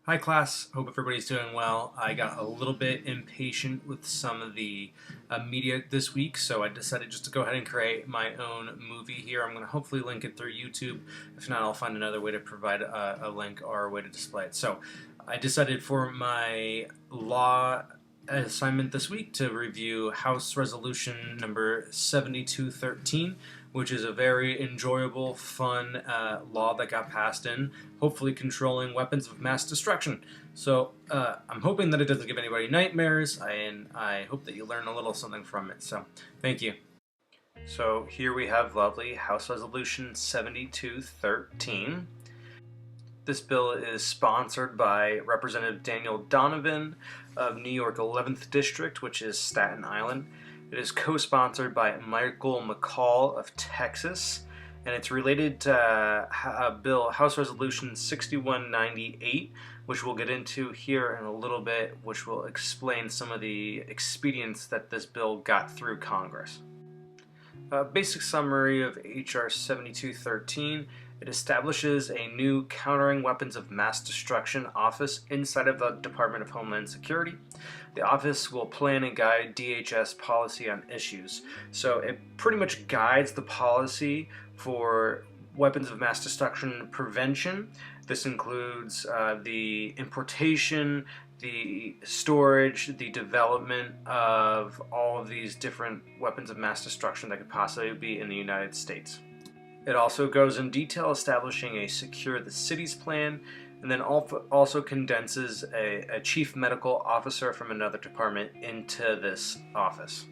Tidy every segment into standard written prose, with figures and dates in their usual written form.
Hi class, hope everybody's doing well. I got a little bit impatient with some of the media this week, so I decided just to go ahead and create my own movie here. I'm going to hopefully link it through YouTube. If not, I'll find another way to provide a link or a way to display it. So I decided for my law assignment this week to review House Resolution number 7213, which is a very enjoyable, fun law that got passed in, hopefully controlling weapons of mass destruction. So I'm hoping that it doesn't give anybody nightmares, and I hope that you learn a little something from it. So thank you. So here we have lovely House Resolution 7213. This bill is sponsored by Representative Daniel Donovan of New York 11th District, which is Staten Island. It is co-sponsored by Michael McCall of Texas, and it's related to House Resolution 6198, which we'll get into here in a little bit, which will explain some of the expedients that this bill got through Congress. A basic summary of H.R. 7213. It establishes a new Countering Weapons of Mass Destruction office inside of the Department of Homeland Security. The office will plan and guide DHS policy on issues. So it pretty much guides the policy for weapons of mass destruction prevention. This includes the importation, the storage, the development of all of these different weapons of mass destruction that could possibly be in the United States. It also goes in detail establishing a Secure the Cities plan, and then also condenses a chief medical officer from another department into this office.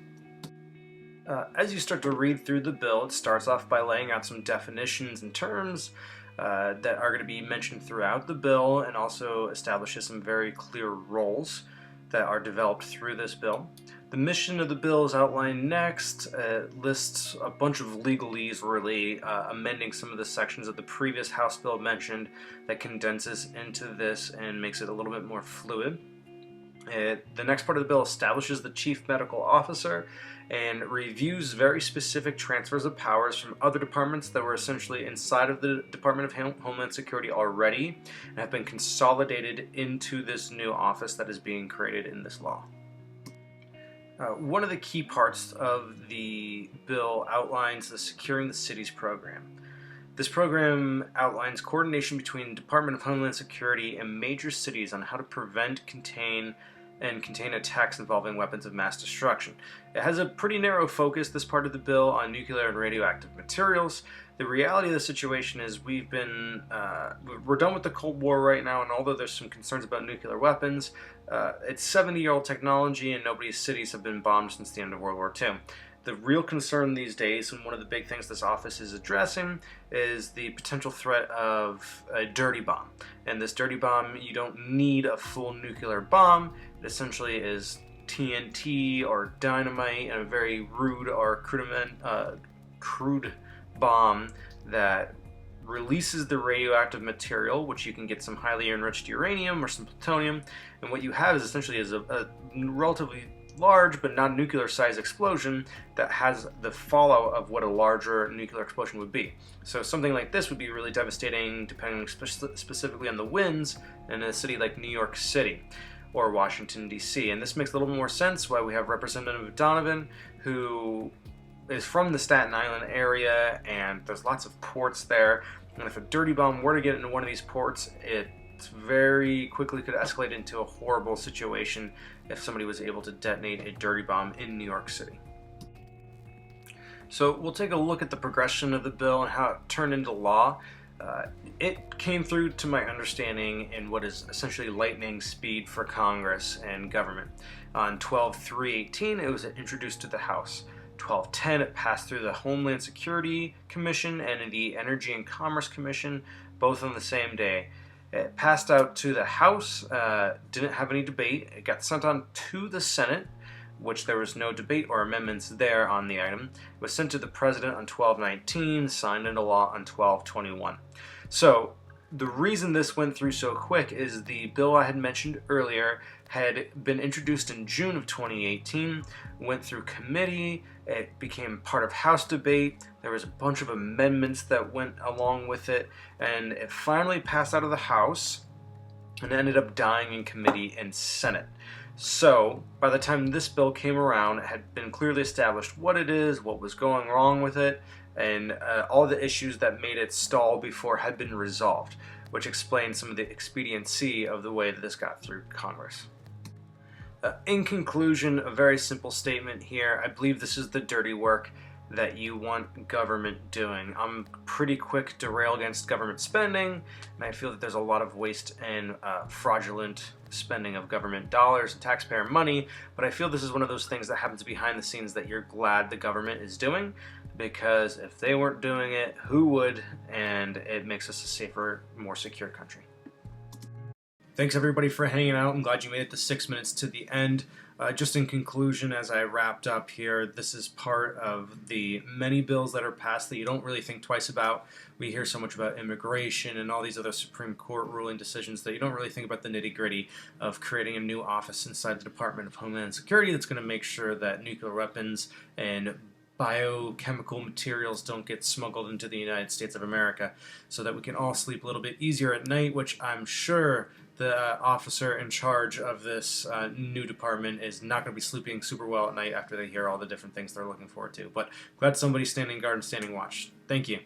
As you start to read through the bill, it starts off by laying out some definitions and terms that are going to be mentioned throughout the bill, and also establishes some very clear roles that are developed through this bill. The mission of the bill is outlined next. It lists a bunch of legalese, really amending some of the sections of the previous House bill mentioned that condenses into this and makes it a little bit more fluid. The next part of the bill establishes the chief medical officer and reviews very specific transfers of powers from other departments that were essentially inside of the Department of Homeland Security already and have been consolidated into this new office that is being created in this law. One of the key parts of the bill outlines the Securing the Cities program. This program outlines coordination between Department of Homeland Security and major cities on how to prevent, contain attacks involving weapons of mass destruction. It has a pretty narrow focus, this part of the bill, on nuclear and radioactive materials. The reality of the situation is we're done with the Cold War right now, and although there's some concerns about nuclear weapons, it's 70-year-old technology and nobody's cities have been bombed since the end of World War II. The real concern these days, and one of the big things this office is addressing, is the potential threat of a dirty bomb. And this dirty bomb, you don't need a full nuclear bomb. It essentially is TNT or dynamite and a very rude or crude bomb that releases the radioactive material, which you can get some highly enriched uranium or some plutonium. And what you have is essentially a relatively large but not nuclear sized explosion that has the fallout of what a larger nuclear explosion would be. So something like this would be really devastating depending specifically on the winds in a city like New York City or Washington, D.C. And this makes a little more sense why we have Representative Donovan, who is from the Staten Island area, and there's lots of ports there. And if a dirty bomb were to get into one of these ports, it very quickly could escalate into a horrible situation if somebody was able to detonate a dirty bomb in New York City. So we'll take a look at the progression of the bill and how it turned into law. It came through, to my understanding, in what is essentially lightning speed for Congress and government. On 12/3/18, it was introduced to the House. 12/10, it passed through the Homeland Security Commission and the Energy and Commerce Commission, both on the same day. It passed out to the House, didn't have any debate. It got sent on to the Senate, which there was no debate or amendments there on the item. It was sent to the President on 12/19, signed into law on 12/21. So the reason this went through so quick is the bill I had mentioned earlier had been introduced in June of 2018, went through committee, it became part of House debate, there was a bunch of amendments that went along with it, and it finally passed out of the House and ended up dying in committee and Senate. So, by the time this bill came around, it had been clearly established what it is, what was going wrong with it, and all the issues that made it stall before had been resolved, which explains some of the expediency of the way that this got through Congress. In conclusion, a very simple statement here. I believe this is the dirty work that you want government doing. I'm pretty quick to rail against government spending, and I feel that there's a lot of waste and fraudulent spending of government dollars and taxpayer money, but I feel this is one of those things that happens behind the scenes that you're glad the government is doing, because if they weren't doing it, who would? And it makes us a safer, more secure country. Thanks everybody for hanging out. I'm glad you made it the 6 minutes to the end. Just in conclusion, as I wrapped up here, this is part of the many bills that are passed that you don't really think twice about. We hear so much about immigration and all these other Supreme Court ruling decisions that you don't really think about the nitty-gritty of creating a new office inside the Department of Homeland Security that's going to make sure that nuclear weapons and biochemical materials don't get smuggled into the United States of America, so that we can all sleep a little bit easier at night, which I'm sure the officer in charge of this new department is not going to be sleeping super well at night after they hear all the different things they're looking forward to. But glad somebody's standing guard and standing watch. Thank you.